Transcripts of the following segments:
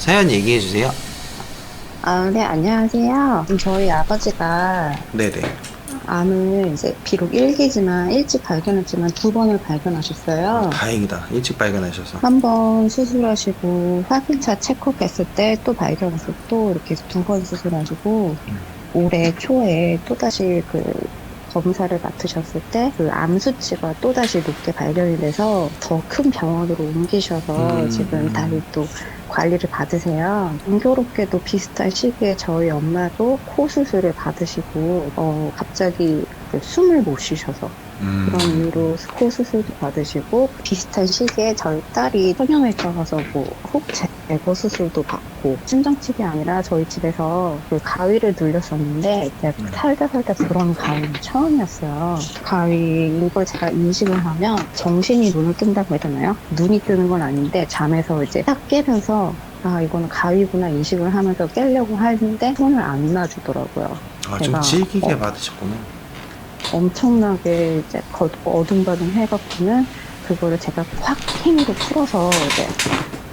사연 얘기해 주세요. 네, 안녕하세요. 저희 아버지가 네네. 암을 이제 비록 일기지만 일찍 발견했지만 두 번을 발견하셨어요. 다행이다. 일찍 발견하셔서. 한 번 수술하시고 확인차 체크했을 때 또 발견해서 또 이렇게 두 번 수술하시고 올해 초에 또다시 그 검사를 맡으셨을 때 그 암 수치가 또다시 높게 발견이 돼서 더 큰 병원으로 옮기셔서 지금 다시 또 관리를 받으세요. 공교롭게도 비슷한 시기에 저희 엄마도 코 수술을 받으시고 갑자기 그 숨을 못 쉬셔서 그런 이유로 코 수술도 받으시고 비슷한 시기에 저희 딸이 성형외과 가서 뭐 혹 제거 수술도 받고 친정집이 아니라 저희 집에서 그 가위를 눌렸었는데 살다 그런 가위는 처음이었어요. 가위 이걸 제가 인식을 하면 정신이 눈을 뜬다고 해야 되나요? 눈이 뜨는 건 아닌데 잠에서 이제 딱 깨면서 이거는 가위구나 인식을 하면서 깨려고 하는데 손을 안 놔주더라고요. 좀 질기게 받으셨구나. 엄청나게 이제 어둠바둠 해갖고는 그거를 제가 확 힘으로 풀어서 이제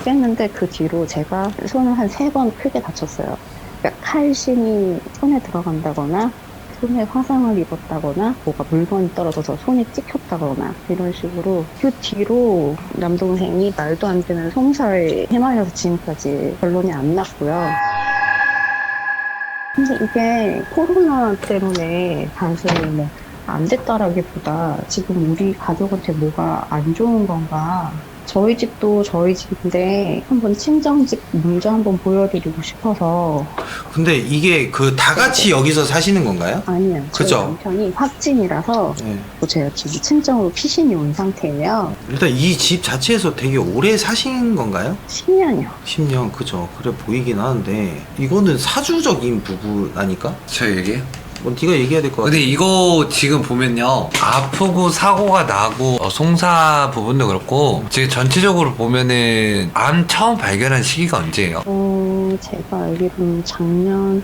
깼는데 그 뒤로 제가 손을 한 3번 크게 다쳤어요. 그러니까 칼심이 손에 들어간다거나 손에 화상을 입었다거나 뭐가 물건이 떨어져서 손이 찍혔다거나 이런 식으로 그 뒤로 남동생이 말도 안 되는 송사에 휘말려서 지금까지 결론이 안 났고요. 근데 이게 코로나 때문에 단순히 뭐 안 됐다라기보다 지금 우리 가족한테 뭐가 안 좋은 건가. 저희 집도 저희 집인데 한번 친정집 문자 한번 보여드리고 싶어서. 근데 이게 그 다 같이 여기서 사시는 건가요? 아니요. 저희 그죠? 남편이 확진이라서 네. 제가 지금 친정으로 피신이 온 상태예요. 일단 이 집 자체에서 되게 오래 사신 건가요? 10년이요. 10년, 그죠. 그래 보이긴 하는데 이거는 사주적인 부분 아닐까? 제가 얘기해요? 뭐 네가 얘기해야 될 것 같아. 근데 이거 지금 보면요, 아프고 사고가 나고 송사 부분도 그렇고 지금 전체적으로 보면은 암 처음 발견한 시기가 언제예요? 제가 알기로는 작년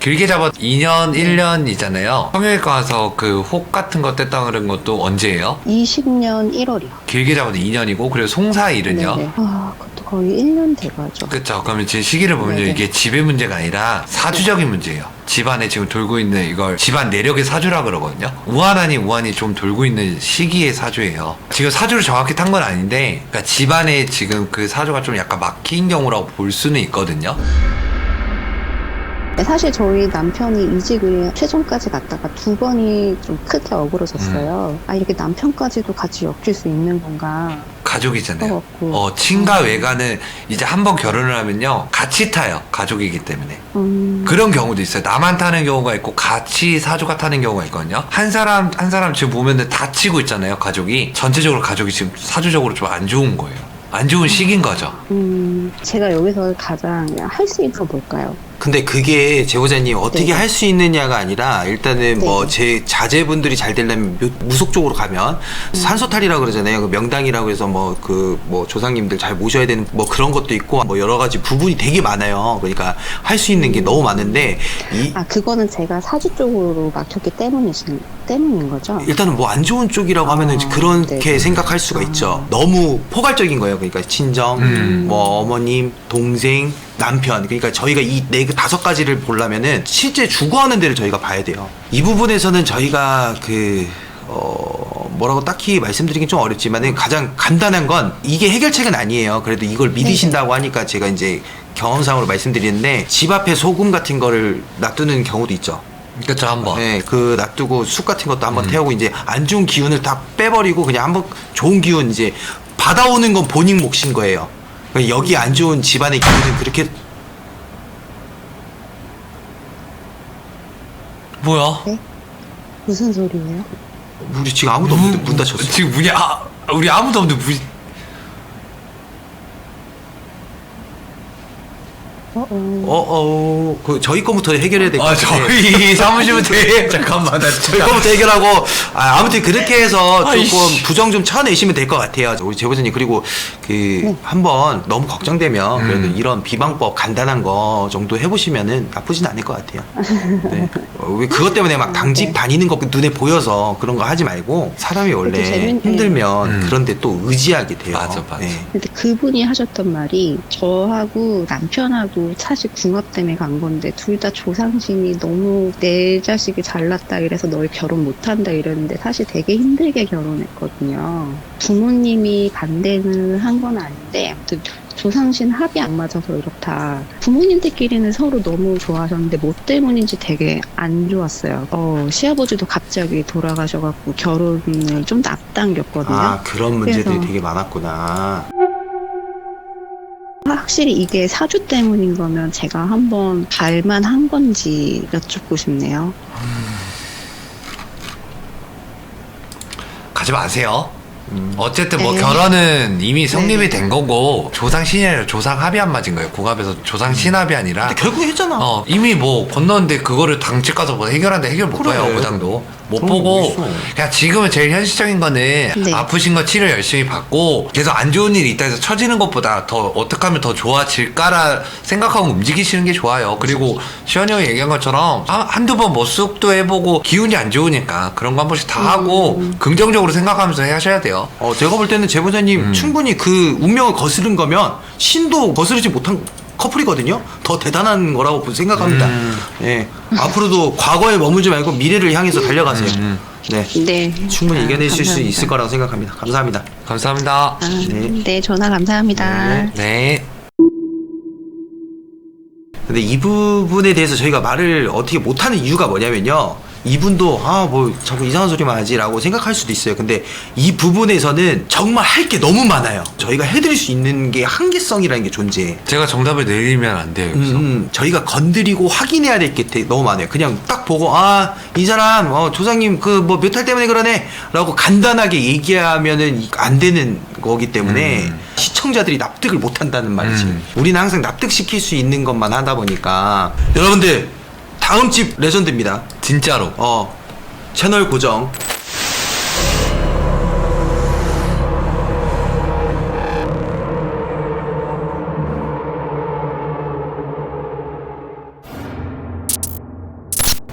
길게 잡아 2년 1년이잖아요. 성형외과 가서 그 혹 같은 거 뗐다 그런 것도 언제예요? 20년 1월이요. 길게 잡아도 2년이고 그리고 송사일은요? 네네. 그것도 거의 1년 돼가죠. 그쵸. 그러면 지금 시기를 보면요, 네네. 이게 집의 문제가 아니라 사주적인 문제예요. 집안에 지금 돌고 있는 이걸 집안 내력의 사주라 그러거든요. 우한 아닌 우한이 좀 돌고 있는 시기의 사주예요. 지금 사주를 정확히 탄 건 아닌데, 그러니까 집안에 지금 그 사주가 좀 약간 막힌 경우라고 볼 수는 있거든요. 사실 저희 남편이 이직을 최종까지 갔다가 2번이 좀 크게 어그러졌어요. 이렇게 남편까지도 같이 엮일 수 있는 건가. 가족이잖아요. 그래갖고. 친가 외가는 이제 한 번 결혼을 하면요, 같이 타요. 가족이기 때문에. 그런 경우도 있어요. 나만 타는 경우가 있고 같이 사주가 타는 경우가 있거든요. 한 사람 지금 보면은 다치고 있잖아요. 가족이 전체적으로 가족이 지금 사주적으로 좀 안 좋은 거예요. 안 좋은 시기인 거죠. 제가 여기서 가장 할 수 있는 건 뭘까요? 근데 그게 제보자님 어떻게 네. 할 수 있느냐가 아니라 일단은 네. 뭐 제 자제분들이 잘 되려면 무속 쪽으로 가면 산소탈이라고 그러잖아요. 그 명당이라고 해서 뭐 뭐 조상님들 잘 모셔야 되는 뭐 그런 것도 있고 뭐 여러 가지 부분이 되게 많아요. 그러니까 할 수 있는 게 너무 많은데 그거는 제가 사주 쪽으로 막혔기 때문인 거죠? 일단은 뭐 안 좋은 쪽이라고 하면은 그렇게 네네. 생각할 수가 있죠. 너무 포괄적인 거예요. 그러니까 친정, 뭐 어머님, 동생, 남편. 그러니까 저희가 이 5가지를 보려면은 실제 주거하는 데를 저희가 봐야 돼요. 이 부분에서는 저희가 뭐라고 딱히 말씀드리긴 좀 어렵지만은 가장 간단한 건 이게 해결책은 아니에요. 그래도 이걸 믿으신다고 하니까 제가 이제 경험상으로 말씀드리는데 집 앞에 소금 같은 거를 놔두는 경우도 있죠. 그쵸, 한번. 네, 놔두고 쑥 같은 것도 한번 태우고 이제 안 좋은 기운을 다 빼버리고 그냥 한번 좋은 기운 이제 받아오는 건 본인 몫인 거예요. 여기 안 좋은 집안의 기운은 그렇게 뭐야? 네? 무슨 소리예요? 우리 지금 아무도 없는데 문 닫혔어. 지금 문이 우리 아무도 없는데 문이. 그 저희 거부터 해결해야 될 것 같아요. 저희 사무실부터 잠깐만. 저희 거부터 해결하고 아무튼 그렇게 해서 조금 아이씨. 부정 좀 쳐내시면 될 것 같아요. 우리 제보자님 그리고 그 한번 너무 걱정되면 그래도 이런 비방법 간단한 거 정도 해보시면은 나쁘진 않을 것 같아요. 네. 왜 그것 때문에 막 당직 다니는 거 눈에 보여서 그런 거 하지 말고 사람이 원래 힘들면 그런데 또 의지하게 돼요. 맞아. 네. 근데 그분이 하셨던 말이 저하고 남편하고 사실 궁합 때문에 간 건데 둘 다 조상신이 너무 내 자식이 잘났다 이래서 널 결혼 못한다 이랬는데 사실 되게 힘들게 결혼했거든요. 부모님이 반대는 한 건 아닌데 아무튼 조상신 합이 안 맞아서 이렇다. 부모님들끼리는 서로 너무 좋아하셨는데 뭐 때문인지 되게 안 좋았어요. 시아버지도 갑자기 돌아가셔갖고 결혼을 좀 더 앞당겼거든요. 그런 문제들이 그래서 되게 많았구나. 확실히 이게 사주 때문인 거면 제가 한번 발만한 건지 여쭙고 싶네요. 가지 마세요. 어쨌든 뭐 네. 결혼은 이미 성립이 네. 된 거고 조상신이 아니라 조상합이 안 맞은 거예요. 궁합에서 조상신합이 아니라 근데 결국 했잖아. 이미 뭐 건너는데 그거를 당직 가서 뭐 해결하는데 해결 못 그래. 봐요. 어부장도 못 그런 거 보고 있어. 그냥 지금은 제일 현실적인 거는 네. 아프신 거 치료 열심히 받고 계속 안 좋은 일이 있다 해서 처지는 것보다 더 어떻게 하면 더 좋아질까라 생각하고 움직이시는 게 좋아요. 그리고 시원이 형이 얘기한 것처럼 한두 번 뭐 쑥도 해보고 기운이 안 좋으니까 그런 거 한 번씩 다 하고 긍정적으로 생각하면서 하셔야 돼요. 제가 볼 때는 제보자님 충분히 그 운명을 거스른 거면 신도 거스르지 못한 커플이거든요. 더 대단한 거라고 생각합니다. 예. 앞으로도 과거에 머물지 말고 미래를 향해서 달려가세요. 네. 네. 충분히 이겨내실 수 감사합니다. 있을 거라고 생각합니다. 감사합니다. 감사합니다. 네. 네, 전화 감사합니다. 네. 근데 이 부분에 대해서 저희가 말을 어떻게 못하는 이유가 뭐냐면요. 이분도 뭐 자꾸 이상한 소리만 하지라고 생각할 수도 있어요. 근데 이 부분에서는 정말 할 게 너무 많아요. 저희가 해드릴 수 있는 게 한계성이라는 게 존재해. 제가 정답을 내리면 안 돼요. 여기서. 저희가 건드리고 확인해야 될 게 너무 많아요. 그냥 딱 보고 이 사람 조상님 그 뭐 몇 달 때문에 그러네 라고 간단하게 얘기하면은 안 되는 거기 때문에 시청자들이 납득을 못 한다는 말이지. 우리는 항상 납득시킬 수 있는 것만 하다 보니까 여러분들 다음 집 레전드입니다. 진짜로. 채널 고정.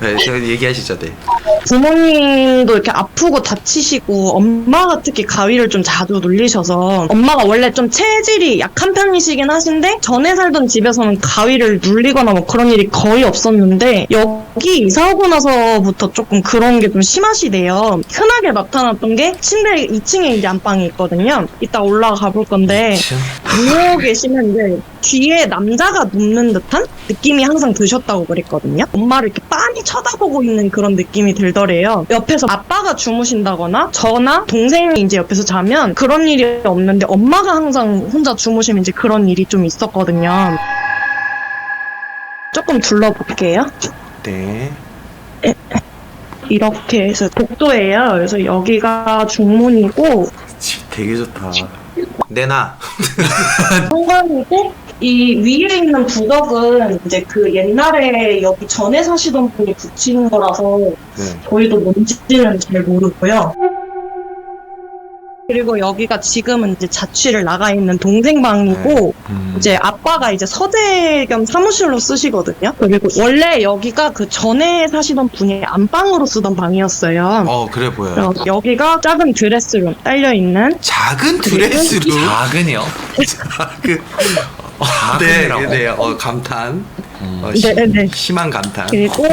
네, 제가 얘기하시죠, 네. 부모님도 이렇게 아프고 다치시고 엄마가 특히 가위를 좀 자주 눌리셔서 엄마가 원래 좀 체질이 약한 편이시긴 하신데 전에 살던 집에서는 가위를 눌리거나 뭐 그런 일이 거의 없었는데 여기 이사 오고 나서부터 조금 그런 게 좀 심하시대요. 흔하게 나타났던 게 침대 2층에 이제 안방이 있거든요. 이따 올라가 볼 건데 누워 계시면 뒤에 남자가 눕는 듯한 느낌이 항상 드셨다고 그랬거든요. 엄마를 이렇게 빤히 쳐다보고 있는 그런 느낌이 들더래요. 옆에서 아빠가 주무신다거나 저나 동생이 이제 옆에서 자면 그런 일이 없는데 엄마가 항상 혼자 주무시면 이제 그런 일이 좀 있었거든요. 조금 둘러볼게요. 네. 이렇게 해서 복도예요. 그래서 여기가 중문이고 집 되게 좋다. 내놔. 현관이고 이 위에 있는 부덕은 이제 그 옛날에 여기 전에 사시던 분이 붙인 거라서 네. 저희도 뭔지는 잘 모르고요. 그리고 여기가 지금은 이제 자취를 나가 있는 동생 방이고 이제 아빠가 이제 서재 겸 사무실로 쓰시거든요. 그리고 원래 여기가 그 전에 사시던 분이 안방으로 쓰던 방이었어요. 그래 보여요. 그래서 여기가 작은 드레스룸 딸려 있는 작은 드레스룸. 작은이요? 작은이라고? 네. 감탄. 네네. 심한 감탄. 그리고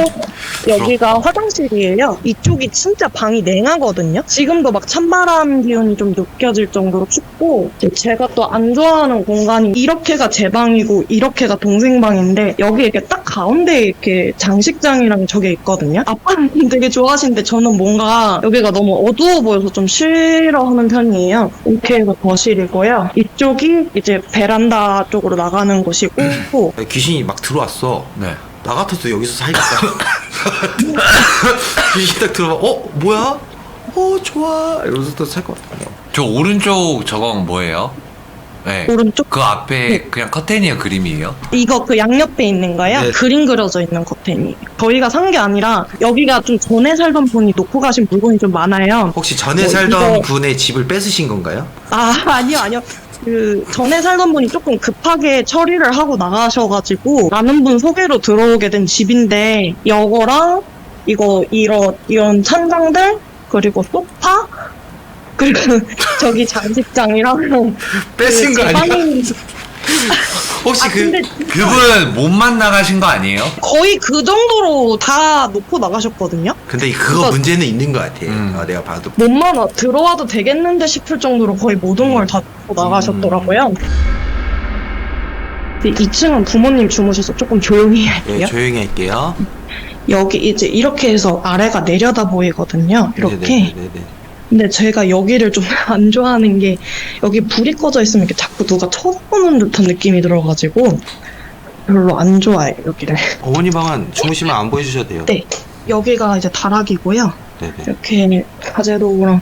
여기가 화장실이에요. 이쪽이 진짜 방이 냉하거든요. 지금도 막 찬바람 기운이 좀 느껴질 정도로 춥고 제가 또 안 좋아하는 공간이 이렇게가 제 방이고 이렇게가 동생 방인데 여기 이렇게 딱 가운데에 이렇게 장식장이랑 저게 있거든요. 아빠는 되게 좋아하시는데 저는 뭔가 여기가 너무 어두워 보여서 좀 싫어하는 편이에요. 이렇게 해서 거실이고요. 이쪽이 이제 베란다 쪽으로 나가는 곳이고 귀신이 막 들어왔어. 네. 나 같아도 여기서 살겠다. 귀신 딱 들어와. 뭐야? 좋아. 이러면서 또 살 것 같아. 저 오른쪽 저건 뭐예요? 네. 오른쪽 그 앞에 네. 그냥 커튼이에요, 그림이에요? 이거 그 양옆에 있는 거예요. 네. 그림 그려져 있는 커튼이. 저희가 산 게 아니라 여기가 좀 전에 살던 분이 놓고 가신 물건이 좀 많아요. 혹시 전에 뭐 살던 이거- 분의 집을 뺏으신 건가요? 아니요. 그 전에 살던 분이 조금 급하게 처리를 하고 나가셔가지고 아는 분 소개로 들어오게 된 집인데 이거랑 이런 찬장들 그리고 소파 그리고 저기 장식장이랑 뺏은 거 아니야? 제방이- 혹시 근데 그분 몸만 나가신 거 아니에요? 거의 그 정도로 다 놓고 나가셨거든요. 근데 그거 그래서- 문제는 있는 것 같아. 음. 내가 봐도. 몸만 들어와도 되겠는데 싶을 정도로 거의 모든 걸 다 놓고 나가셨더라고요. 근데 2층은 부모님 주무셔서 조금 조용히 할게요. 네, 조용히 할게요. 여기 이제 이렇게 해서 아래가 내려다 보이거든요. 이렇게. 네네네네. 근데 제가 여기를 좀 안 좋아하는 게 여기 불이 꺼져 있으면 이렇게 자꾸 누가 쳐다보는 듯한 느낌이 들어가지고 별로 안 좋아해요, 여기를. 어머니 방은 주무시면 안 보여주셔도 돼요. 네. 여기가 이제 다락이고요. 네네. 이렇게 가재도구랑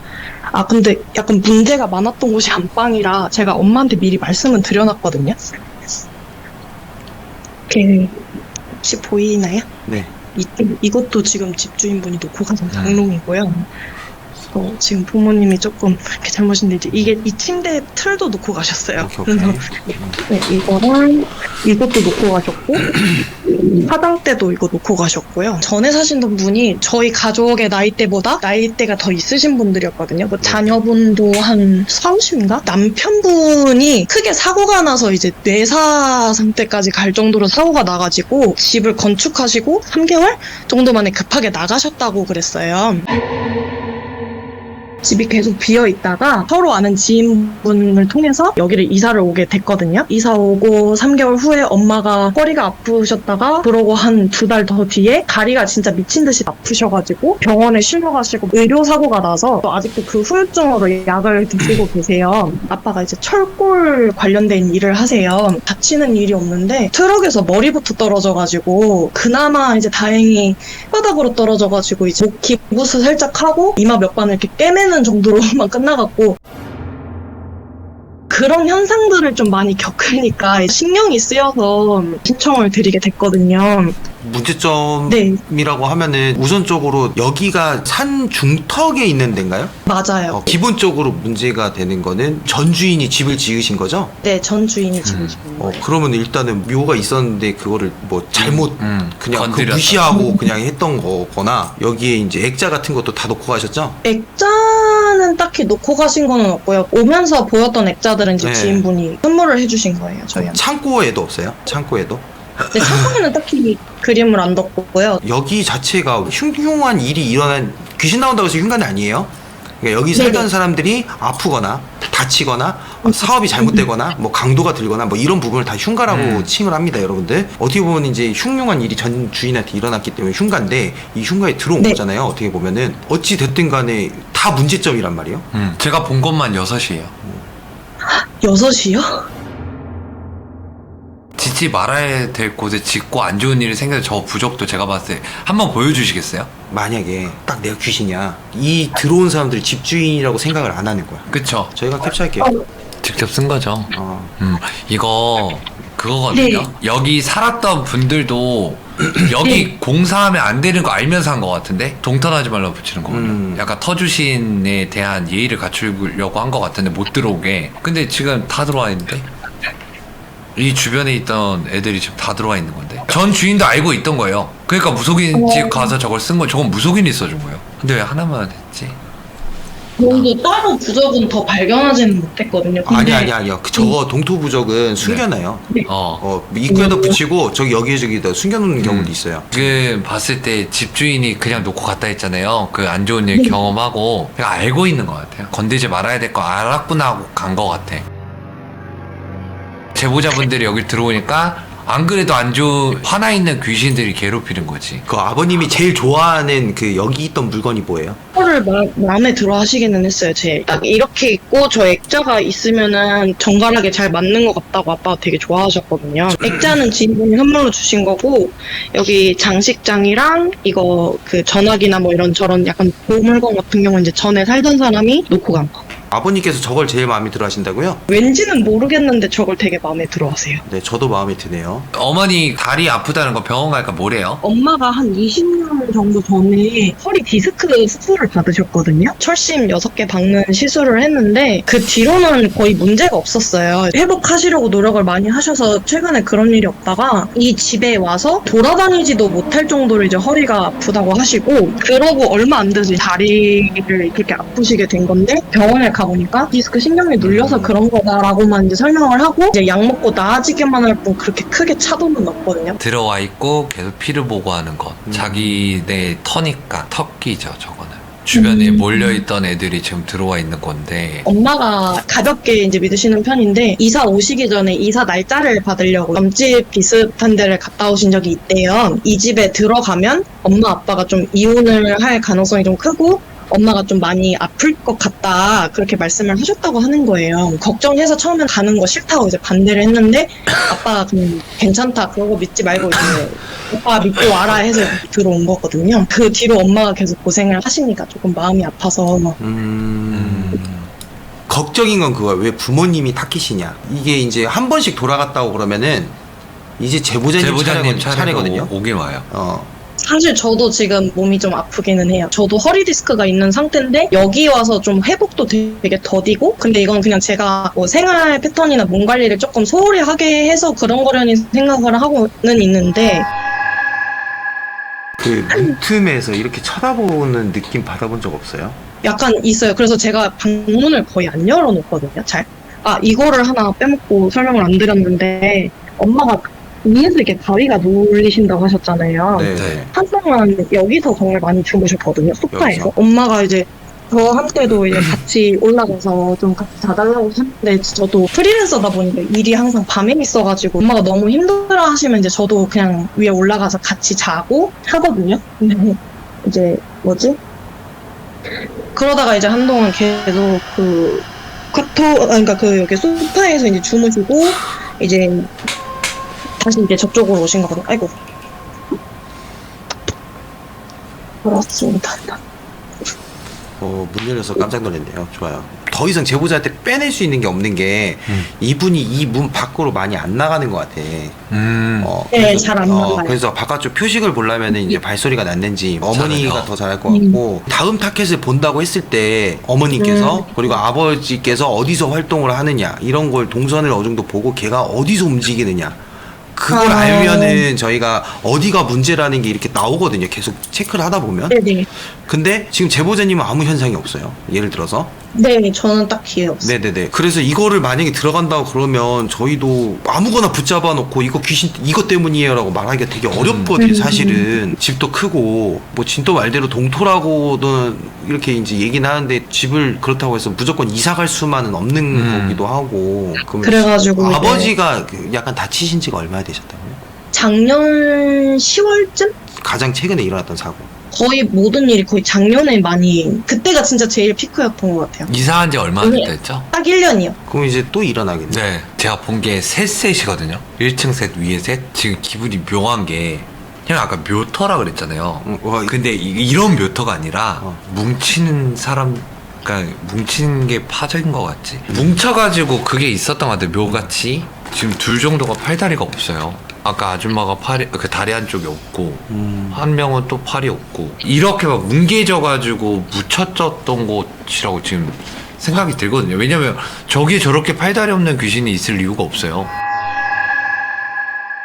근데 약간 문제가 많았던 곳이 안방이라 제가 엄마한테 미리 말씀은 드려놨거든요. 이렇게 혹시 보이나요? 네. 이것도 지금 집주인분이 놓고 가신 장롱이고요. 지금 부모님이 조금 이렇게 잘못인데 이게 이 침대 틀도 놓고 가셨어요. 오케이, 오케이. 네, 이거랑 이것도 놓고 가셨고 화장대도 이거 놓고 가셨고요. 전에 사시던 분이 저희 가족의 나이대보다 나이대가 더 있으신 분들이었거든요. 그 자녀분도 한 40인가? 남편분이 크게 사고가 나서 이제 뇌사 상태까지 갈 정도로 사고가 나가지고 집을 건축하시고 3개월 정도 만에 급하게 나가셨다고 그랬어요. 집이 계속 비어 있다가 서로 아는 지인분을 통해서 여기를 이사를 오게 됐거든요. 이사 오고 3개월 후에 엄마가 허리가 아프셨다가 그러고 한 2달 더 뒤에 다리가 진짜 미친 듯이 아프셔가지고 병원에 실려가시고 의료사고가 나서 아직도 그 후유증으로 약을 드시고 계세요. 아빠가 이제 철골 관련된 일을 하세요. 다치는 일이 없는데 트럭에서 머리부터 떨어져가지고 그나마 이제 다행히 뼈다구로 떨어져가지고 이제 목 기부스 살짝 하고 이마 몇 번 이렇게 꿰매는 정도로만 끝나갔고 그런 현상들을 좀 많이 겪으니까 신경이 쓰여서 신청을 드리게 됐거든요. 문제점이라고 하면은 우선적으로 여기가 산 중턱에 있는 데인가요? 맞아요. 기본적으로 문제가 되는 거는 전 주인이 집을 지으신 거죠? 네, 전 주인이 지금 거예요. 그러면 일단은 묘가 있었는데 그거를 뭐 잘못 그냥 그 건드렸다. 무시하고 그냥 했던 거거나 여기에 이제 액자 같은 것도 다 놓고 가셨죠? 액자는 딱히 놓고 가신 거는 없고요. 오면서 보였던 액자들은 이제 네. 지인분이 선물을 해주신 거예요, 저희한테. 창고에도 없어요? 창고에도? 근데 창고에는 딱히 그림을 안 뒀고요. 여기 자체가 흉흉한 일이 일어난 귀신 나온다고 해서 흉간이 아니에요. 그러니까 여기 살던 네네. 사람들이 아프거나 다치거나 사업이 잘못되거나 뭐 강도가 들거나 뭐 이런 부분을 다 흉가라고 칭을 합니다, 여러분들. 어떻게 보면 이제 흉흉한 일이 전 주인한테 일어났기 때문에 흉가인데 이 흉가에 들어온 네. 거잖아요. 어떻게 보면은 어찌 됐든 간에 다 문제점이란 말이에요. 제가 본 것만 6이에요. 6이요? 짓지 말아야 될 곳에 짓고 안 좋은 일이 생겨서 저 부적도 제가 봤을 때 한번 보여주시겠어요? 만약에 딱 내가 귀신이야, 이 들어온 사람들이 집주인이라고 생각을 안 하는 거야. 그쵸? 저희가 캡처할게요. 직접 쓴 거죠. 어. 이거 그거거든요. 네. 여기 살았던 분들도 여기 공사하면 안 되는 거 알면서 한 것 같은데 동탄하지 말라고 붙이는 거거든요. 약간 터주신에 대한 예의를 갖추려고 한 것 같은데 못 들어오게. 근데 지금 다 들어와 있는데 이 주변에 있던 애들이 지금 다 들어와 있는 건데 전 주인도 알고 있던 거예요. 그러니까 무속인 집 가서 저걸 쓴 거. 저건 무속인이 써준 거예요. 근데 왜 하나만 했지? 저도 따로 부적은 더 발견하지는 못했거든요. 근데 아니야. 저거 동토부적은 숨겨놔요. 입구에다 붙이고 저기 여기저기다 숨겨놓는 경우도 있어요. 지금 봤을 때 집주인이 그냥 놓고 갔다 했잖아요. 그 안 좋은 일 경험하고 그냥 알고 있는 것 같아요. 건들지 말아야 될 거 알았구나 하고 간 것 같아. 제보자분들이 여기 들어오니까 안 그래도 안 좋은 화나 있는 귀신들이 괴롭히는 거지. 그 아버님이 제일 좋아하는 그 여기 있던 물건이 뭐예요? 를 마음에 들어 하시기는 했어요. 딱 이렇게 있고 저 액자가 있으면은 정갈하게 잘 맞는 것 같다고 아빠가 되게 좋아하셨거든요. 액자는 지인분이 선물로 주신 거고 여기 장식장이랑 이거 그 전화기나 뭐 이런 저런 약간 보물건 같은 경우는 이제 전에 살던 사람이 놓고 간 거. 아버님께서 저걸 제일 마음에 들어 하신다고요? 왠지는 모르겠는데 저걸 되게 마음에 들어 하세요. 네, 저도 마음에 드네요. 어머니 다리 아프다는 거 병원 가니까 뭐래요? 엄마가 한 20년 정도 전에 허리 디스크 수술을 받으셨거든요. 철심 6개 박는 시술을 했는데 그 뒤로는 거의 문제가 없었어요. 회복하시려고 노력을 많이 하셔서 최근에 그런 일이 없다가 이 집에 와서 돌아다니지도 못할 정도로 이제 허리가 아프다고 하시고 그러고 얼마 안 돼서 다리를 그렇게 아프시게 된 건데 병원에 가보니까 디스크 신경이 눌려서 그런 거다라고만 이제 설명을 하고 이제 약 먹고 나아지기만 할 뿐 그렇게 크게 차도는 없거든요. 들어와 있고 계속 피를 보고하는 것. 자기네 터니까 턱기죠 저거는. 주변에 몰려있던 애들이 지금 들어와 있는 건데 엄마가 가볍게 이제 믿으시는 편인데 이사 오시기 전에 이사 날짜를 받으려고 점집 비슷한 데를 갔다 오신 적이 있대요. 이 집에 들어가면 엄마 아빠가 좀 이혼을 할 가능성이 좀 크고 엄마가 좀 많이 아플 것 같다 그렇게 말씀을 하셨다고 하는 거예요. 걱정해서 처음엔 가는 거 싫다고 이제 반대를 했는데 아빠가 그냥 괜찮다 그러고 믿지 말고 이제 오빠 믿고 와라 해서 들어온 거거든요. 그 뒤로 엄마가 계속 고생을 하시니까 조금 마음이 아파서 걱정인 건 그거야. 왜 부모님이 타키시냐. 이게 이제 한 번씩 돌아갔다고 그러면은 이제 제보자님 차례거든요. 오긴 와요. 사실 저도 지금 몸이 좀 아프기는 해요. 저도 허리 디스크가 있는 상태인데 여기 와서 좀 회복도 되게 더디고 근데 이건 그냥 제가 뭐 생활 패턴이나 몸 관리를 조금 소홀히 하게 해서 그런 거려니 생각을 하고는 있는데 그 문틈에서 이렇게 쳐다보는 느낌 받아본 적 없어요? 약간 있어요. 그래서 제가 방문을 거의 안 열어놓거든요. 잘. 이거를 하나 빼먹고 설명을 안 드렸는데 엄마가 위에서 이렇게 가위가 눌리신다고 하셨잖아요. 네. 한동안 여기서 정말 많이 주무셨거든요. 소파에서. 여기서? 엄마가 이제 저한테도 이제 같이 올라가서 좀 같이 자달라고 하는데 저도 프리랜서다 보니까 일이 항상 밤에 있어가지고 엄마가 너무 힘들어 하시면 이제 저도 그냥 위에 올라가서 같이 자고 하거든요. 근데 이제 그러다가 이제 한동안 계속 그러니까 여기 소파에서 이제 주무시고 이제 다시 이제 저쪽으로 오신 거거든요. 아이고. 그렇습니다. 문 열려서 깜짝 놀랐네요. 좋아요. 더 이상 제보자한테 빼낼 수 있는 게 없는 게 이분이 이 문 밖으로 많이 안 나가는 것 같아. 네, 잘 안 나가요. 그래서 바깥쪽 표식을 보려면 이제 발소리가 났는지 어머니가 잘해요. 더 잘할 것 같고 다음 타켓을 본다고 했을 때 어머니께서 그리고 아버지께서 어디서 활동을 하느냐 이런 걸 동선을 어느 정도 보고 걔가 어디서 움직이느냐 그걸 알면은 저희가 어디가 문제라는 게 이렇게 나오거든요. 계속 체크를 하다 보면. 네네. 근데 지금 제보자님은 아무 현상이 없어요. 예를 들어서. 네, 저는 딱히 없어요. 네네네. 그래서 이거를 만약에 들어간다고 그러면 저희도 아무거나 붙잡아 놓고 이거 귀신 이것 때문이에요 라고 말하기가 되게 어렵거든요. 사실은 집도 크고 뭐 진또 말대로 동토라고는 이렇게 이제 얘기는 하는데 집을 그렇다고 해서 무조건 이사 갈 수만은 없는 거기도 하고 그래가지고 아버지가 약간 다치신 지가 얼마나 되셨다고요? 작년 10월쯤? 가장 최근에 일어났던 사고. 거의 모든 일이 거의 작년에 많이 그때가 진짜 제일 피크였던 것 같아요. 이사한 지 얼마나 됐죠? 딱 1년이요. 그럼 이제 또 일어나겠네. 네, 제가 본 게 셋이거든요. 1층 셋, 위에 셋. 지금 기분이 묘한 게 형 아까 묘터라 그랬잖아요. 근데 이런 묘터가 아니라 뭉치는 사람, 그러니까 뭉치는 게 파적인 것 같지. 뭉쳐가지고 그게 있었던 것 같아요. 묘같이. 지금 둘 정도가 팔다리가 없어요. 아까 아줌마가 그 다리 한쪽이 없고 한 명은 또 팔이 없고 이렇게 막 뭉개져가지고 묻혀졌던 곳이라고 지금 생각이 들거든요. 왜냐면 저기에 저렇게 팔다리 없는 귀신이 있을 이유가 없어요.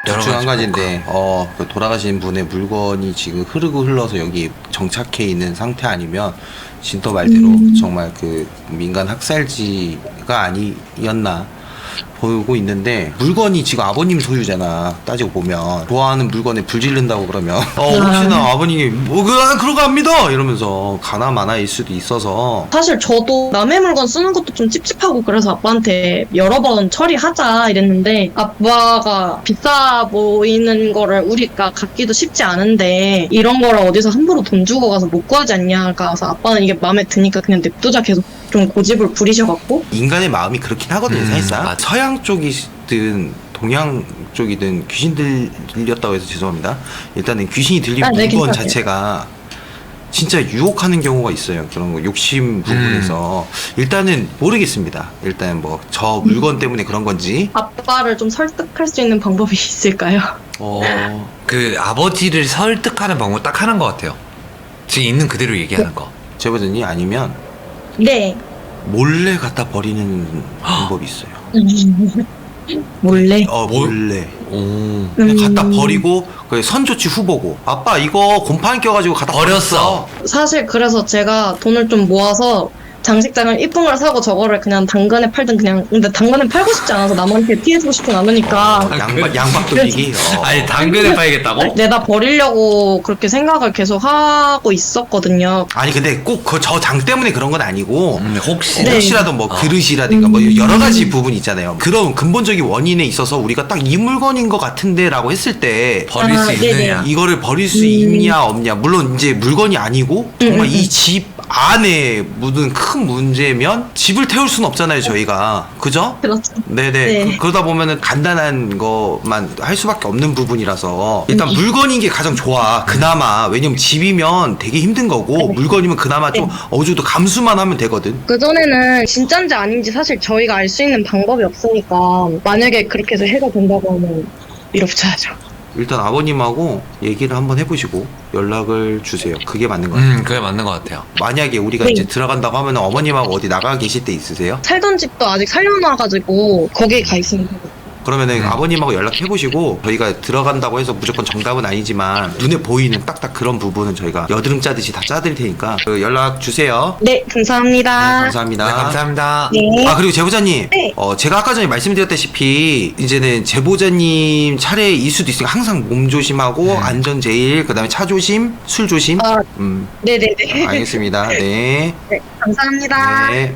둘 중 한 가지인데 그 돌아가신 분의 물건이 지금 흘러서 여기 정착해 있는 상태 아니면 진또 말대로 정말 그 민간 학살지가 아니었나 보고 있는데 물건이 지금 아버님 소유잖아. 따지고 보면 좋아하는 물건에 불 지른다고 그러면 혹시나 아버님이 그런 거 안 믿어 이러면서 가나마나일 수도 있어서 사실 저도 남의 물건 쓰는 것도 좀 찝찝하고 그래서 아빠한테 여러 번 처리하자 이랬는데 아빠가 비싸 보이는 거를 우리가 갖기도 쉽지 않은데 이런 거를 어디서 함부로 돈 주고 가서 못 구하지 않냐. 그래서 아빠는 이게 마음에 드니까 그냥 냅두자 계속 좀 고집을 부리셔갖고 인간의 마음이 그렇긴 하거든요. 사실상 맞아. 서양 쪽이든 동양 쪽이든 귀신 들렸다고 해서 죄송합니다. 일단은 귀신이 들린 네, 물건 괜찮아요. 자체가 진짜 유혹하는 경우가 있어요. 그런 거 욕심 부분에서 일단은 모르겠습니다. 일단 뭐 저 물건 때문에 그런 건지. 아빠를 좀 설득할 수 있는 방법이 있을까요? 그 아버지를 설득하는 방법 딱 하는 것 같아요. 지금 있는 그대로 얘기하는 거. 제보자님 아니면 네. 몰래 갖다 버리는 방법이 있어요. 몰래. 몰래. 오. 그냥 갖다 버리고 그 선조치 후보고 아빠 이거 곰팡이 껴가지고 갖다 버렸어. 사실 그래서 제가 돈을 좀 모아서 장식장을 이쁜 걸 사고 저거를 그냥 당근에 팔든 그냥 근데 당근에 팔고 싶지 않아서 남한테 피해주고 싶진 않으니까 양박 돌리기. 아니 당근에 팔겠다고? 내다 버리려고 그렇게 생각을 계속 하고 있었거든요. 아니 근데 꼭 그 저 장 때문에 그런 건 아니고 혹시 네. 혹시라도 뭐 그릇이라든가 뭐 여러 가지 부분이 있잖아요. 그런 근본적인 원인에 있어서 우리가 딱 이 물건인 것 같은데라고 했을 때 버릴 수 네네. 있느냐? 이거를 버릴 수 있냐 없냐. 물론 이제 물건이 아니고 정말 이 집 안에 묻은 큰 문제면 집을 태울 수는 없잖아요 저희가. 그죠? 그렇죠. 네네. 네. 그러다 보면은 간단한 것만 할 수밖에 없는 부분이라서 일단 물건인 게 가장 좋아. 그나마. 왜냐면 집이면 되게 힘든 거고 물건이면 그나마 좀 어느 정도 감수만 하면 되거든. 그전에는 진짠지 아닌지 사실 저희가 알 수 있는 방법이 없으니까 만약에 그렇게 해서 해가 된다고 하면 밀어붙여야죠. 일단 아버님하고 얘기를 한번 해보시고 연락을 주세요. 그게 맞는 것 같아요. 그게 맞는 것 같아요. 만약에 우리가 네. 이제 들어간다고 하면 어머님하고 어디 나가 계실 때 있으세요? 살던 집도 아직 살려놔가지고 거기에 가 있으면 되고. 그러면은 아버님하고 연락해보시고 저희가 들어간다고 해서 무조건 정답은 아니지만 눈에 보이는 딱딱 그런 부분은 저희가 여드름 짜듯이 다 짜드릴 테니까 그 연락 주세요. 네, 감사합니다. 감사합니다. 네, 감사합니다. 네. 아 그리고 제보자님 네. 제가 아까 전에 말씀드렸다시피 이제는 제보자님 차례일 수도 있으니까 항상 몸 조심하고 안전 제일 그다음에 차 조심 술 조심 아, 네네네. 알겠습니다. 네. 네, 감사합니다. 네.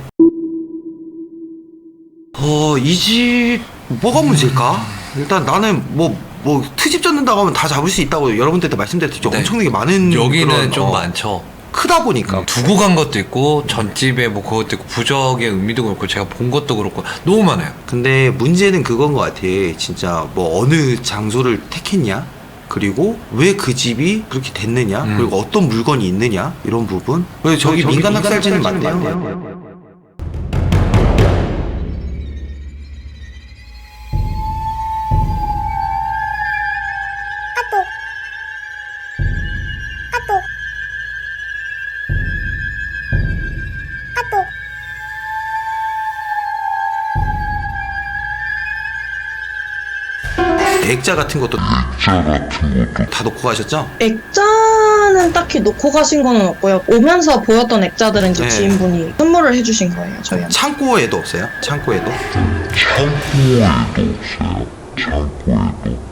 이 집 뭐가 문제일까? 일단 나는 뭐 트집 젓는다고 하면 다 잡을 수 있다고 여러분들한테 말씀드렸죠. 네. 엄청나게 많은 여기는 그런, 좀 많죠. 크다 보니까 두고 간 것도 있고 전집에 뭐 그것도 있고 부적의 의미도 그렇고 제가 본 것도 그렇고 너무 많아요. 근데 문제는 그건 것 같아. 진짜 뭐 어느 장소를 택했냐? 그리고 왜 그 집이 그렇게 됐느냐? 그리고 어떤 물건이 있느냐? 이런 부분. 그리고 저기 민간 학살지는 맞대요. 액자 같은 것도 다 놓고 가셨죠? 액자는 딱히 놓고 가신 거는 없고요. 오면서 보였던 액자들은 이제 네. 지인분이 선물을 해주신 거예요, 저희한테. 창고에도 없어요? 창고에도? 창고에도 없어요. 창고에도.